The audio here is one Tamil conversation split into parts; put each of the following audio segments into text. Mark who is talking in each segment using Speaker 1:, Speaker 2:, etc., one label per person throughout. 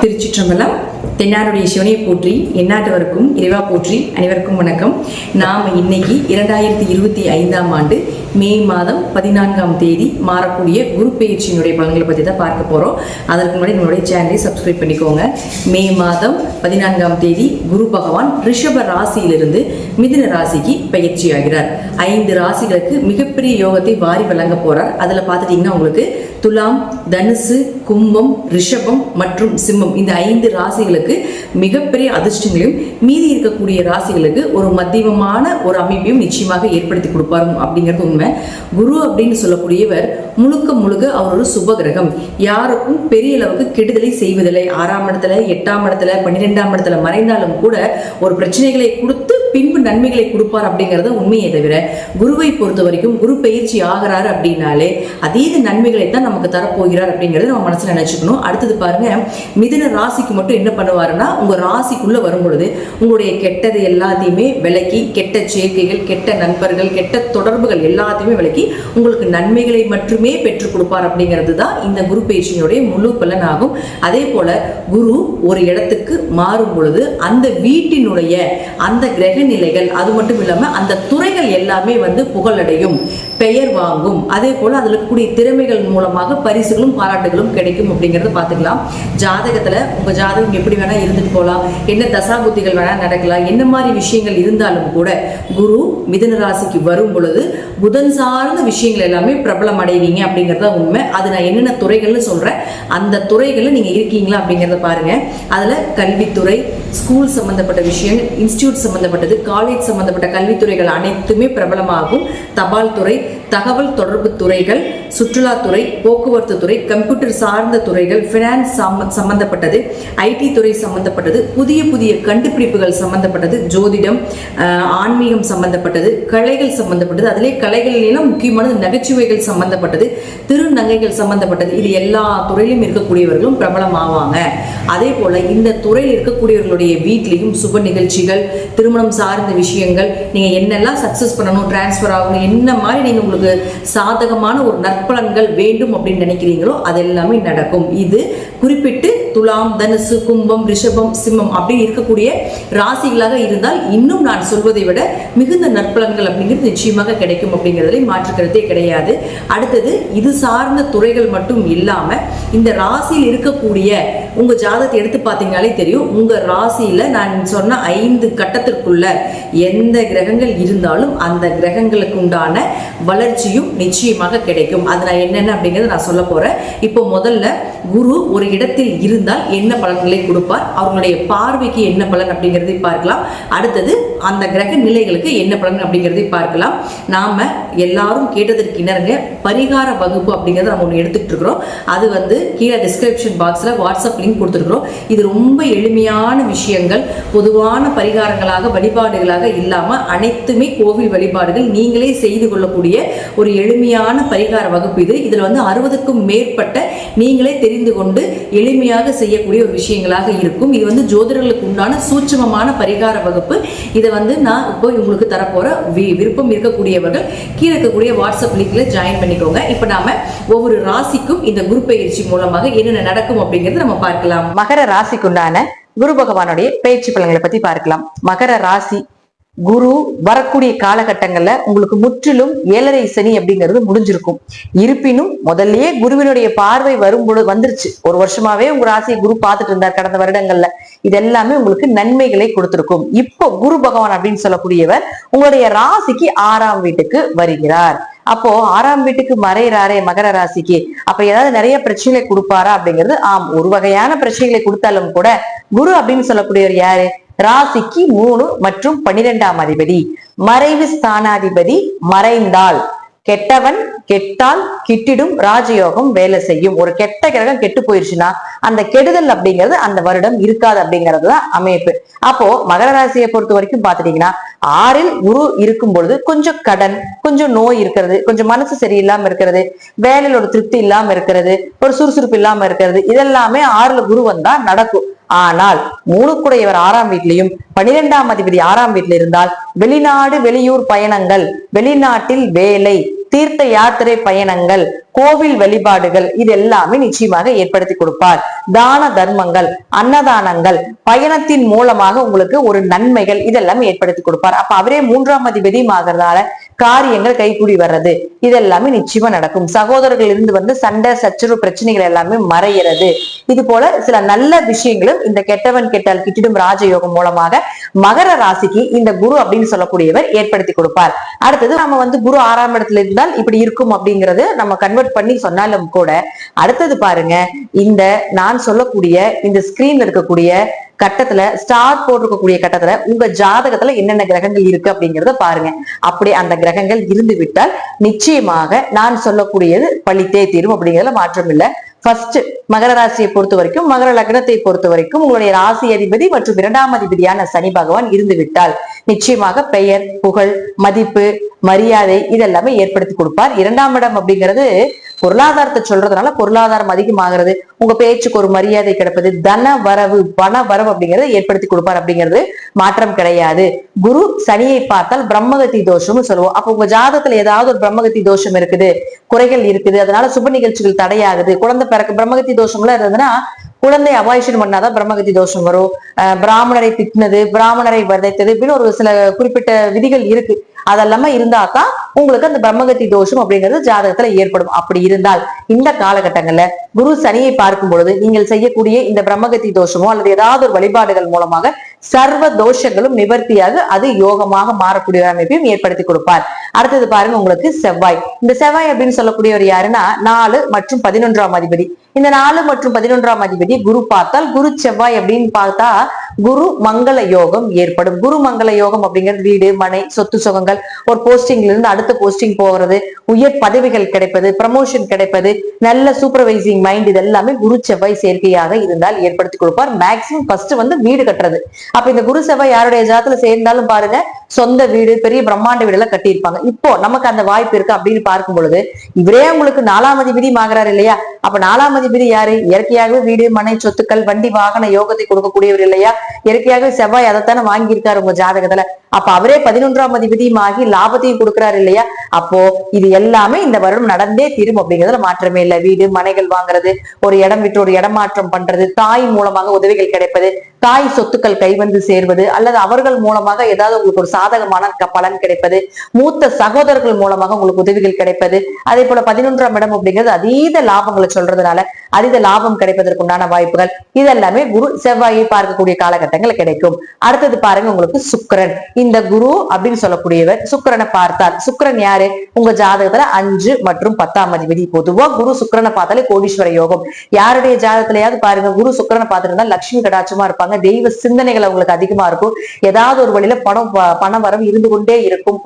Speaker 1: திருச்சிற்றம்பலம். தென்னாருடைய சிவனையை போற்றி எந்நாட்டவருக்கும் இறைவா போற்றி. அனைவருக்கும் வணக்கம். நாம் இன்னைக்கு 2025ஆம் ஆண்டு மே மாதம் 14ஆம் தேதி மாறக்கூடிய குரு பெயர்ச்சியினுடைய பலன்களை பற்றி தான் பார்க்க போகிறோம். அதற்கு முன்னாடி நம்மளுடைய சேனலை சப்ஸ்கிரைப் பண்ணிக்கோங்க. மே மாதம் 14ஆம் தேதி குரு பகவான் ரிஷப ராசியிலிருந்து மிதுன ராசிக்கு பயிற்சி ஆகிறார். 5 ராசிகளுக்கு மிகப்பெரிய யோகத்தை வாரி வழங்க போறார். அதில் பார்த்துட்டிங்கன்னா உங்களுக்கு துலாம், தனுசு, கும்பம், ரிஷபம் மற்றும் சிம்மம் இந்த 5 ராசிகளுக்கு மிகப்பெரிய அதிர்ஷ்டங்களையும், மீதி இருக்கக்கூடிய ராசிகளுக்கு ஒரு மத்தியமமான ஒரு அமைப்பையும் நிச்சயமாக ஏற்படுத்தி கொடுப்பாரு அப்படிங்கிறது உண்மை. குரு அப்படின்னு சொல்லக்கூடியவர் முழுக்க அவர் ஒரு சுப கிரகம். யாருக்கும் பெரிய அளவுக்கு கெடுதலை செய்வதில்லை. 6ஆம் இடத்துல, 8ஆம் இடத்துல, 12ஆம் இடத்துல மறைந்தாலும் கூட ஒரு பிரச்சனைகளை கொடுத்து பின்பு நன்மைகளை கொடுப்பார் அப்படிங்கறத உண்மையை தவிர, குருவை பொறுத்த வரைக்கும் குரு பயிற்சி ஆகிறாரு அப்படின்னாலே அதீத நன்மைகளை தான் நமக்கு தரப்போகிறார் அப்படிங்கறத நம்ம மனசுல நினைச்சுக்கணும். அடுத்தது பாருங்க, மிதுன ராசிக்கு மட்டும் என்ன பண்ணுவாருன்னா, உங்க ராசிக்குள்ள வரும் பொழுது உங்களுடைய கெட்டது எல்லாத்தையுமே விலக்கி, கெட்ட சேர்க்கைகள், கெட்ட நண்பர்கள், கெட்ட தொடர்புகள் எல்லாத்தையுமே விலக்கி உங்களுக்கு நன்மைகளை மட்டுமே பெற்றுக் கொடுப்பார் அப்படிங்கிறது தான் இந்த குரு பயிற்சியினுடைய முழு பலன் ஆகும். அதே போல குரு ஒரு இடத்துக்கு மாறும் பொழுது அந்த வீட்டினுடைய அந்த கிரக நிலைகள், அது மட்டும் இல்லாம அந்த துறைகள் எல்லாமே புகழடையும், பெயர் வாங்கும். அதே போல அதுல கூடிய திறமைகள் மூலமாக பரிசுகளும் பாராட்டுகளும் கிடைக்கும் அப்படிங்கறத பாத்துக்கலாம். ஜாதகத்துல உங்க ஜாதகம் எப்படி வேணா இருந்துட்டு போகலாம், என்ன தசாபுத்திகள் வேணா நடக்கலாம், என்ன மாதிரி விஷயங்கள் இருந்தாலும் கூட குரு மிதுன ராசிக்கு வரும் பொழுது புதன் சார்ந்த விஷயங்கள் எல்லாமே பிரபலம் அடைவீங்க அப்படிங்கறத உண்மை. அது நான் என்னென்ன துறைகள்னு சொல்றேன், அந்த துறைகள்ல நீங்க இருக்கீங்களா அப்படிங்கறத பாருங்க. அதுல கல்வித்துறை, ஸ்கூல் சம்பந்தப்பட்ட விஷயங்கள், இன்ஸ்டிடியூட் சம்பந்தப்பட்டது, காலேஜ் சம்பந்தப்பட்ட கல்வித்துறைகள் அனைத்துமே பிரபலமாகும். தபால் துறை, தகவல் தொடர்பு துறைகள், சுற்றுலாத்துறை, போக்குவரத்து துறை, கம்ப்யூட்டர் சார்ந்த துறைகள், பினான்ஸ் சம்பந்தப்பட்டது, ஐடி துறை சம்பந்தப்பட்டது, புதிய கண்டுபிடிப்புகள் சம்பந்தப்பட்டது, ஜோதிடம், ஆன்மீகம் சம்பந்தப்பட்டது, கலைகள் சம்பந்தப்பட்டது, அதிலே கலைகளிலும் முக்கியமானது நகைச்சுவைகள் சம்பந்தப்பட்டது, திருநங்கைகள் சம்பந்தப்பட்டது. இது எல்லா துறையிலும் இருக்கக்கூடியவர்களும் பிரபலம் ஆவாங்க. அதே போல இந்த துறையில் இருக்கக்கூடியவர்களுடைய வீட்லையும் சுப நிகழ்ச்சிகள், திருமணம் சார்ந்த விஷயங்கள், நீங்க என்னெல்லாம் சக்சஸ் பண்ணணும், டிரான்ஸ்பர் ஆகணும், என்ன மாதிரி நீங்க உங்களுக்கு சாதகமான ஒரு நற்பலன்கள் வேண்டும் அப்படின்னு நினைக்கிறீங்களோ அது எல்லாமே நடக்கும். இது குறிப்பிட்டு துலாம், தனுசு, கும்பம், ரிஷபம், சிம்மம் அப்படி இருக்கக்கூடிய ராசிகளாக இருந்தால் இன்னும் நான் சொல்வதை விட மிகுந்த நற்பலன்கள் அப்படிங்கிறது நிச்சயமாக கிடைக்கும் அப்படிங்கிறதுல மாற்றுக்கிறதே கிடையாது. அடுத்தது இது சார்ந்த துறைகள் மட்டும் இல்லாம இந்த ராசியில் இருக்கக்கூடிய உங்க ஜாதகத்தை எடுத்து பார்த்தீங்கன்னாலே தெரியும். உங்க ராசியில நான் சொன்ன 5 கட்டத்திற்குள்ள எந்த கிரகங்கள் இருந்தாலும் அந்த கிரகங்களுக்கு உண்டான வளர்ச்சியும் நிச்சயமாக கிடைக்கும். அது நான் என்னென்ன அப்படிங்கிறத நான் சொல்ல போறேன். இப்போ முதல்ல குரு ஒரு இடத்தில் இருந்தால் என்ன பலன்களை கொடுப்பார், அவங்களுடைய பார்வைக்கு என்ன பலன் அப்படிங்கிறதை பார்க்கலாம். அடுத்தது அந்த கிரக நிலைகளுக்கு என்ன பலன் அப்படிங்கிறதை பார்க்கலாம். நாம எல்லாரும் கேட்டதற்கு இணங்க பரிகார வகுப்பு அப்படிங்கிறத நம்ம ஒன்று எடுத்துட்டு இருக்கிறோம். அது கீழே டிஸ்கிரிப்ஷன் பாக்ஸ்ல வாட்ஸ்அப் லிங்க் கொடுத்துருக்கிறோம். இது ரொம்ப எளிமையான விஷயங்கள், பொதுவான பரிகாரங்களாக வழிபாடுகளாக இல்லாம அனைத்துமே கோவில் வழிபாடுகள், நீங்களே செய்து கொள்ளக்கூடிய ஒரு எளிமையான பரிகார வகுப்பு இது. இதுல 60க்கும் மேற்பட்ட நீங்களே தெரிந்து கொண்டு எளிமையாக செய்யக்கூடிய ஒரு விஷயங்களாக இருக்கும். இது ஜோதிடர்களுக்கு உண்டான சூட்சமமான பரிகார வகுப்பு. இதை நான் இப்போ உங்களுக்கு தரப்போற விருப்பம் இருக்கக்கூடியவர்கள் கீழே இருக்கக்கூடிய வாட்ஸ்அப் லிங்க்ல ஜாயின் பண்ணிக்கோங்க. இப்ப நாம ஒவ்வொரு ராசிக்கும் இந்த குரு பயிற்சி மூலமாக என்னென்ன நடக்கும் அப்படிங்கறத நம்ம பார்க்கலாம். மகர ராசிக்குண்டான குரு பகவானுடைய பயிற்சி பலன்களை பத்தி பார்க்கலாம். மகர ராசி குரு வரக்கூடிய காலகட்டங்கள்ல உங்களுக்கு முற்றிலும் 7.5 சனி அப்படிங்கிறது முடிஞ்சிருக்கும். இருப்பினும் முதல்லயே குருவினுடைய பார்வை வந்துருச்சு. ஒரு வருஷமாவே உங்க ராசியை குரு பார்த்துட்டு இருந்தார் கடந்த வருடங்கள்ல. இதெல்லாமே உங்களுக்கு நன்மைகளை கொடுத்திருக்கும். இப்போ குரு பகவான் அப்படின்னு சொல்லக்கூடியவர் உங்களுடைய ராசிக்கு 6ஆம் வீட்டுக்கு வருகிறார். அப்போ 6ஆம் வீட்டுக்கு மறைறாரே மகர ராசிக்கு, அப்ப ஏதாவது நிறைய பிரச்சனைகளை கொடுப்பாரா அப்படிங்கிறது ஆம். ஒரு வகையான பிரச்சனைகளை கொடுத்தாலும் கூட குரு அப்படின்னு சொல்லக்கூடியவர் யாரு, ராசிக்கு 3 மற்றும் 12ஆம் அதிபதி, மறைவு ஸ்தானாதிபதி. மறைந்தால் கெட்டவன் கெட்டால் கிட்டிடும் ராஜயோகம் வேலை செய்யும். ஒரு கெட்ட கிரகம் கெட்டு போயிருச்சுன்னா அந்த கெடுதல் அப்படிங்கிறது அந்த வருடம் இருக்காது அப்படிங்கறதுதான் அமைப்பு. அப்போ மகர ராசியை பொறுத்த வரைக்கும் பாத்துட்டீங்கன்னா 6ல் குரு இருக்கும் பொழுது கொஞ்சம் கடன், கொஞ்சம் நோய் இருக்கிறது, கொஞ்சம் மனசு சரியில்லாம இருக்கிறது, வேலையில ஒரு திருப்தி இல்லாம இருக்கிறது, ஒரு சுறுசுறுப்பு இல்லாம இருக்கிறது, இதெல்லாமே 6ல் குரு வந்தா நடக்கும். ஆனால் 3 6ஆம் வீட்லயும் 12ஆம் அதிபதி 6ஆம் வீட்டுல இருந்தால் வெளிநாடு வெளியூர் பயணங்கள், வெளிநாட்டில் வேலை,
Speaker 2: தீர்த்த யாத்திரை பயணங்கள், கோவில் வழிபாடுகள் இது எல்லாமே நிச்சயமாக ஏற்படுத்தி கொடுப்பார். தான தர்மங்கள், அன்னதானங்கள், பயணத்தின் மூலமாக உங்களுக்கு ஒரு நன்மைகள் இதெல்லாம் ஏற்படுத்தி கொடுப்பார். அப்ப அவரே 3ஆம் அதிபதியும் ஆகிறதால காரியங்கள் கைகூடி வர்றது இதெல்லாமே நிச்சயமா நடக்கும். சகோதரர்கள் இருந்து சண்டை சச்சரவு பிரச்சனைகள் எல்லாமே மறையிறது. இது போல சில நல்ல விஷயங்களும் இந்த கெட்டவன் கெட்டால் கிட்டிடும் ராஜயோகம் மூலமாக மகர ராசிக்கு இந்த குரு அப்படின்னு சொல்லக்கூடியவர் ஏற்படுத்தி கொடுப்பார். அடுத்தது நம்ம குரு 6ஆம் இடத்துல இருந்தால் இப்படி இருக்கும் அப்படிங்கறது நம்ம கன்வெர்ட் பண்ணி சொன்னாலும் கூட, அடுத்தது பாருங்க, இந்த நான் சொல்லக்கூடிய இந்த ஸ்கிரீன்ல இருக்கக்கூடிய கட்டத்துல ஸ்டார் போட்டிருக்கக்கூடிய கட்டத்துல உங்க ஜாதகத்துல என்னென்ன கிரகங்கள் இருக்கு அப்படிங்கறத பாருங்க. அப்படி அந்த கிரகங்கள் இருந்து விட்டால் நிச்சயமாக நான் சொல்லக்கூடியது பழித்தே தீரும் அப்படிங்கறதுல மாற்றம் இல்லை. ஃபர்ஸ்ட் மகர ராசியை பொறுத்த வரைக்கும், மகர லக்னத்தை பொறுத்த வரைக்கும் உங்களுடைய ராசி அதிபதி மற்றும் 2ஆம் அதிபதியான சனி பகவான் இருந்து விட்டால் நிச்சயமாக பெயர், புகழ், மதிப்பு, மரியாதை இதெல்லாமே ஏற்படுத்தி கொடுப்பார். 2ஆம் இடம் அப்படிங்கிறது பொருளாதாரத்தை சொல்றதுனால பொருளாதாரம் அதிகமாகிறது, உங்க பேச்சுக்கு ஒரு மரியாதை கிடைப்பது, தன வரவு, பண வரவு அப்படிங்கறத ஏற்படுத்தி கொடுப்பார் அப்படிங்கிறது மாற்றம் கிடையாது. குரு சனியை பார்த்தால் பிரம்மகத்தி தோஷம்னு சொல்லுவோம். அப்ப உங்க ஜாதகத்துல ஏதாவது ஒரு பிரம்மகத்தி தோஷம் இருக்குது, குறைகள் இருக்குது, அதனால சுப நிகழ்ச்சிகள் தடையாகுது, குழந்தை பிறகு பிரம்மகத்தி தோஷம்லாம் இருந்ததுன்னா குழந்தை அபாயிஷன் பண்ணாதான் பிரம்மகத்தி தோஷம் வரும். பிராமணரை திட்டினது, பிராமணரை வதைத்தது இப்படின்னு ஒரு சில குறிப்பிட்ட விதிகள் இருக்கு. அதெல்லாம இருந்தாதான் உங்களுக்கு அந்த பிரம்மகத்தி தோஷம் அப்படிங்கிறது ஜாதகத்துல ஏற்படும். அப்படி இருந்தால் இந்த காலகட்டங்கள்ல குரு சனியை பார்க்கும் பொழுது நீங்கள் செய்யக்கூடிய இந்த பிரம்மகத்தி தோஷமோ அல்லது ஏதாவது ஒரு வழிபாடுகள் மூலமாக சர்வ தோஷங்களும் நிவர்த்தியாக அது யோகமாக மாறக்கூடிய அமைப்பையும் ஏற்படுத்தி கொடுப்பார். அடுத்தது பாருங்க, உங்களுக்கு செவ்வாய். இந்த செவ்வாய் அப்படின்னு சொல்லக்கூடியவர் யாருன்னா 4 மற்றும் 11ஆம் அதிபதி. இந்த 4 மற்றும் 11ஆம் அதிபதி குரு பார்த்தால் குரு செவ்வாய் அப்படின்னு பார்த்தா குரு மங்கள யோகம் ஏற்படும். குரு மங்கள யோகம் அப்படிங்கிறது வீடு, மனை, சொத்து சுகங்கள், ஒரு போஸ்டிங்ல இருந்து அடுத்த போஸ்டிங் போகிறது, உயர் பதவிகள் கிடைப்பது, ப்ரமோஷன் கிடைப்பது, நல்ல சூப்பர்வைசிங் மைண்ட், இது எல்லாமே குரு செவ்வாய் சேர்க்கையாக இருந்தால் ஏற்படுத்தி கொடுப்பார். மேக்சிமம் ஃபர்ஸ்ட் வீடு கட்டுறது. அப்ப இந்த குரு செவ்வாய் யாருடைய ஜாதத்துல சேர்ந்தாலும் பாருங்க, சொந்த வீடு, பெரிய பிரம்மாண்ட வீடு எல்லாம் கட்டியிருப்பாங்க. இப்போ நமக்கு அந்த வாய்ப்பு இருக்கு அப்படின்னு பார்க்கும் பொழுது இவரே உங்களுக்கு 4ஆம் அதிபதி ஆகிறார் இல்லையா? அப்ப 4ஆம் அதிபதி யாரு? இயற்கையாகவே வீடு, மனை, சொத்துக்கள், வண்டி, வாகன யோகத்தை கொடுக்கக்கூடியவர் இல்லையா? இயற்கையாகவே செவ்வாய் அதைத்தானே வாங்கியிருக்காரு உங்க ஜாதகத்துல. அப்ப அவரே 11ஆம் அதிபதியும் ஆகி லாபத்தையும் கொடுக்கிறாரு இல்லையா? அப்போ இது எல்லாமே இந்த வருடம் நடந்தே தீரும் அப்படிங்கிறதுல மாற்றமே இல்லை. வீடு, மனைகள் வாங்குறது, ஒரு இடம் விட்டு ஒரு இடமாற்றம் பண்றது, தாய் மூலமாக உதவிகள் கிடைப்பது, தாய் சொத்துக்கள் கைவந்து சேர்வது, அல்லது அவர்கள் மூலமாக ஏதாவது உங்களுக்கு ஒரு சாதகமான பலன் கிடைப்பது, மூத்த சகோதரர்கள் மூலமாக உங்களுக்கு உதவிகள் கிடைப்பது, அதே போல 11ஆம் இடம் அப்படிங்கிறது அதீத லாபங்களை சொல்றதுனால அதீத லாபம் கிடைப்பதற்குண்டான வாய்ப்புகள் இதெல்லாமே குரு செவ்வாயை பார்க்கக்கூடிய காலகட்டங்கள் கிடைக்கும். அடுத்தது பாருங்க, உங்களுக்கு சுக்கிரன். இந்த குரு அப்படின்னு சொல்லக்கூடியவர் சுக்கிரனை பார்த்தால், சுக்கிரன் யாரு? உங்க ஜாதகத்துல 5 மற்றும் 10ஆம் அதிபதி. பொதுவா குரு சுக்கிரனை பார்த்தாலே கோடீஸ்வர யோகம். யாருடைய ஜாதகத்திலயாவது பாருங்க குரு சுக்கிரனை பார்த்துட்டு லட்சுமி கடாட்சமா இருப்பாங்க, தெய்வ சிந்தனைகள் அவங்களுக்கு அதிகமா இருக்கும், ஏதாவது ஒரு வழியில பண வரவு இருந்து கொண்டே இருக்கும்,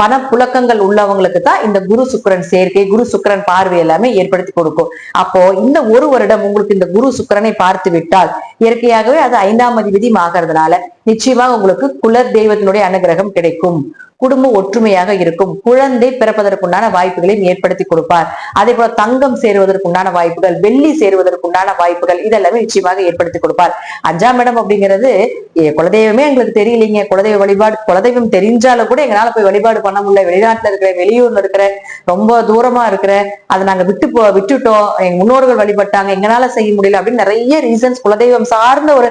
Speaker 2: பண புழக்கங்கள் உள்ளவங்களுக்கு தான் இந்த குரு சுக்கிரன் சேர்க்கை, குரு சுக்கிரன் பார்வை எல்லாமே ஏற்படுத்தி கொடுக்கும். அப்போ இந்த ஒரு வருடம் உங்களுக்கு இந்த குரு சுக்கிரனை பார்த்து விட்டால் இயற்கையாகவே அது 5ஆம் அதிபதி ஆகிறதுனால நிச்சயமாக உங்களுக்கு குல தெய்வத்தினுடைய அனுகிரகம் கிடைக்கும், குடும்பம் ஒற்றுமையாக இருக்கும், குழந்தை பிறப்பதற்குண்டான வாய்ப்புகளையும் ஏற்படுத்தி கொடுப்பார். அதே போல தங்கம் சேருவதற்குண்டான வாய்ப்புகள், வெள்ளி சேருவதற்குண்டான வாய்ப்புகள் இதெல்லாமே நிச்சயமாக ஏற்படுத்தி கொடுப்பார். 5ஆம் இடம் அப்படிங்கிறது குலதெய்வமே எங்களுக்கு தெரியலீங்க, குலதெய்வ வழிபாடு, குலதெய்வம் தெரிஞ்சாலும் கூட எங்களால போய் வழிபாடு பண்ண முடியல, வெளிநாட்டுல இருக்கிற, வெளியூர்ல இருக்கிற, ரொம்ப தூரமா இருக்கிற, அதை நாங்க விட்டுட்டோம், எங்க முன்னோர்கள் வழிபட்டாங்க, எங்களால செய்ய முடியல அப்படின்னு நிறைய ரீசன்ஸ், குலதெய்வம் சார்ந்த ஒரு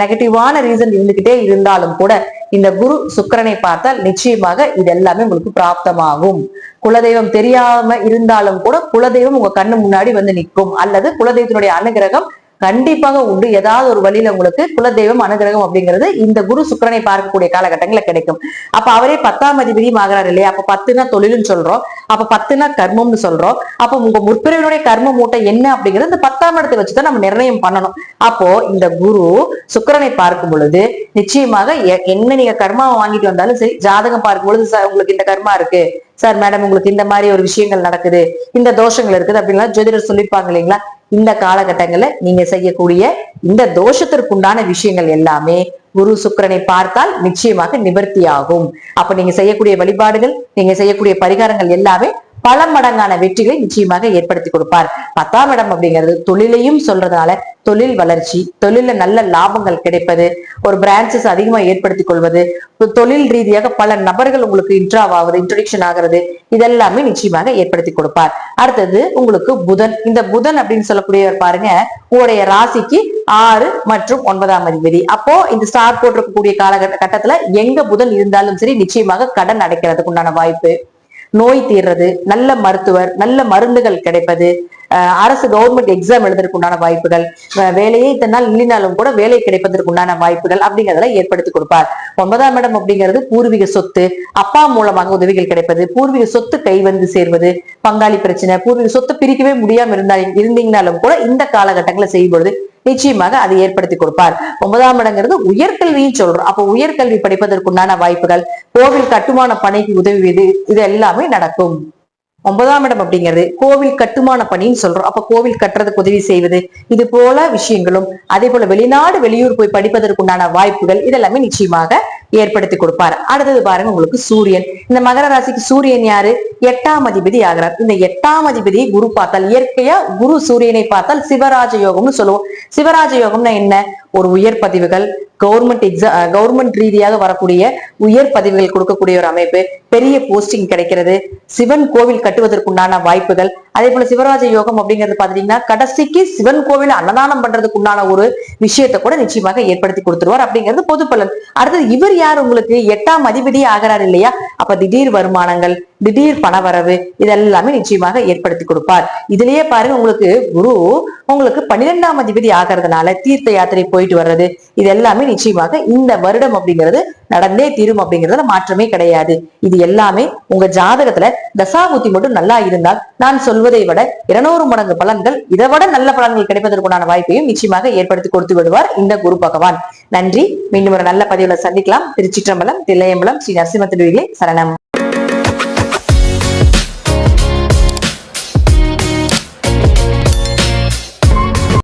Speaker 2: நெகட்டிவான ரீசன் இருந்துகிட்டே இருந்தாலும் கூட இந்த குரு சுக்கிரனை பார்த்தால் நிச்சயமாக இது எல்லாமே உங்களுக்கு பிராப்தமாகும். குலதெய்வம் தெரியாம இருந்தாலும் கூட குலதெய்வம் உங்க கண்ணு முன்னாடி நிற்கும், அல்லது குலதெய்வத்தினுடைய அனுகிரகம் கண்டிப்பாக உண்டு. ஏதாவது ஒரு வழியில உங்களுக்கு குலதெய்வம் அனுகிரகம் அப்படிங்கிறது இந்த குரு சுக்கிரனை பார்க்கக்கூடிய காலகட்டங்கள்ல கிடைக்கும். அப்ப அவரே 10ஆம் அதிபதியும் ஆகிறார் இல்லையா? அப்ப 10னா தொழில்னு சொல்றோம், அப்ப 10னா கர்மம்னு சொல்றோம். அப்ப உங்க முற்பிறவினுடைய கர்ம மூட்டை என்ன அப்படிங்கிறது இந்த 10ஆம் இடத்தை வச்சுதான் நம்ம நிர்ணயம் பண்ணணும். அப்போ இந்த குரு சுக்கிரனை பார்க்கும் பொழுது நிச்சயமாக என்ன நீங்க கர்மாவை வாங்கிட்டு வந்தாலும் சரி, ஜாதகம் பார்க்கும் பொழுது சார் உங்களுக்கு இந்த கர்மா இருக்கு சார், மேடம் உங்களுக்கு இந்த மாதிரி ஒரு விஷயங்கள் நடக்குது, இந்த தோஷங்கள் இருக்குது அப்படின்லாம் ஜோதிடர் சொல்லியிருப்பாங்க இல்லைங்களா? இந்த காலகட்டங்கள்ல நீங்க செய்யக்கூடிய இந்த தோஷத்திற்குண்டான விஷயங்கள் எல்லாமே குரு சுக்கிரனை பார்த்தால் நிச்சயமாக நிவர்த்தி ஆகும். அப்ப நீங்க செய்யக்கூடிய வழிபாடுகள், நீங்க செய்யக்கூடிய பரிகாரங்கள் எல்லாமே பல மடங்கான வெற்றிகளை நிச்சயமாக ஏற்படுத்தி கொடுப்பார். 10ஆம் இடம் அப்படிங்கிறது தொழிலையும் சொல்றதுனால தொழில் வளர்ச்சி, தொழில நல்ல லாபங்கள் கிடைப்பது, ஒரு பிரான்சஸ் அதிகமா ஏற்படுத்திக் கொள்வது, தொழில் ரீதியாக பல நபர்கள் உங்களுக்கு இன்ட்ரோடக்ஷன் ஆகிறது, இதெல்லாமே நிச்சயமாக ஏற்படுத்தி கொடுப்பார். அடுத்தது உங்களுக்கு புதன். இந்த புதன் அப்படின்னு சொல்லக்கூடியவர் பாருங்க, உங்களுடைய ராசிக்கு 6 மற்றும் 9ஆம் அதிபதி. அப்போ இந்த ஸ்டார் போட்டிருக்கக்கூடிய காலகட்டத்துல எங்க புதன் இருந்தாலும் சரி நிச்சயமாக கடன் அடைக்கிறதுக்கு உண்டான வாய்ப்பு, நோய் தீர்றது, நல்ல மருத்துவர், நல்ல மருந்துகள் கிடைப்பது, அரசு கவர்மெண்ட் எக்ஸாம் எழுதுறதுக்கு உண்டான வாய்ப்புகள், வேலையே இத்தனை நாள் இல்லைனாலும் கூட வேலை கிடைப்பதற்கு உண்டான வாய்ப்புகள் அப்படிங்கறதெல்லாம் ஏற்படுத்தி கொடுப்பார். 9ஆம் இடம் அப்படிங்கிறது பூர்வீக சொத்து, அப்பா மூலமாக உதவிகள் கிடைப்பது, பூர்வீக சொத்து கை வந்து சேர்வது, பங்காளி பிரச்சனை, பூர்வீக சொத்து பிரிக்கவே முடியாம இருந்தீங்கனாலும் கூட இந்த காலகட்டங்களை செய்யும்பொழுது நிச்சயமாக அதை ஏற்படுத்தி கொடுப்பார். 9ஆம் இடங்கிறது உயர்கல்வியும் சொல்றோம். அப்ப உயர்கல்வி படிப்பதற்குண்டான வாய்ப்புகள், கோவில் கட்டுமான பணிக்கு உதவுவது, இது எல்லாமே நடக்கும். 9ஆம் இடம் அப்படிங்கிறது கோவில் கட்டுமான பணின்னு சொல்றோம். அப்ப கோவில் கட்டுறதுக்கு உதவி செய்வது, இது போல விஷயங்களும், அதே போல வெளிநாடு வெளியூர் போய் படிப்பதற்குண்டான வாய்ப்புகள் இதெல்லாமே நிச்சயமாக ஏற்படுத்தி கொடுப்பார். அடுத்தது பாருங்க உங்களுக்கு சூரியன். இந்த மகர ராசிக்கு சூரியன் யாரு? 8ஆம் அதிபதி ஆகிறார். இந்த 8ஆம் அதிபதியை குரு பார்த்தால், இயற்கையா குரு சூரியனை பார்த்தால் சிவராஜ யோகம்னு சொல்லுவோம். சிவராஜ யோகம்னா என்ன? ஒரு உயர் பதிவுகள், கவர்மெண்ட் ரீதியாக வரக்கூடிய உயர் பதவிகள் கொடுக்கக்கூடிய ஒரு அமைப்பு, பெரிய போஸ்டிங் கிடைக்கிறது, சிவன் கோவில் கட்டுவதற்குண்டான வாய்ப்புகள், அதே போல சிவராஜ யோகம் அப்படிங்கிறது பாத்தீங்கன்னா கடைசிக்கு சிவன் கோவில் அன்னதானம் பண்றதுக்கு உண்டான ஒரு விஷயத்தை கூட நிச்சயமாக ஏற்படுத்தி கொடுத்துருவார் அப்படிங்கிறது பொது பலன். அடுத்தது இவர் யார்? உங்களுக்கு 8ஆம் அதிபதியே ஆகிறார் இல்லையா? அப்ப திடீர் வருமானங்கள், திடீர் பணவரவு, இதெல்லாமே நிச்சயமாக ஏற்படுத்தி கொடுப்பார். இதுலயே பாருங்க உங்களுக்கு குரு உங்களுக்கு 12ஆம் அதிபதி ஆகிறதுனால தீர்த்த யாத்திரை போயிட்டு வர்றது, இது எல்லாமே நிச்சயமாக இந்த வருடம் அப்படிங்கிறது நடந்தே தீரும் அப்படிங்கிறதுல மாற்றமே கிடையாது. இது எல்லாமே உங்க ஜாதகத்துல தசாபுத்தி மட்டும் நல்லா இருந்தால் நான் சொல்வதை விட 200 மடங்கு பலன்கள், இதை விட நல்ல பலன்கள் கிடைப்பதற்குண்டான வாய்ப்பையும் நிச்சயமாக ஏற்படுத்தி கொடுத்து விடுவார் இந்த குரு பகவான். நன்றி. மீண்டும் ஒரு நல்ல பதிவுல சந்திக்கலாம். திருச்சிற்றம்பலம், தில்லையம்பலம், ஸ்ரீ நரசிம்ம திருவிகளே சரணம்.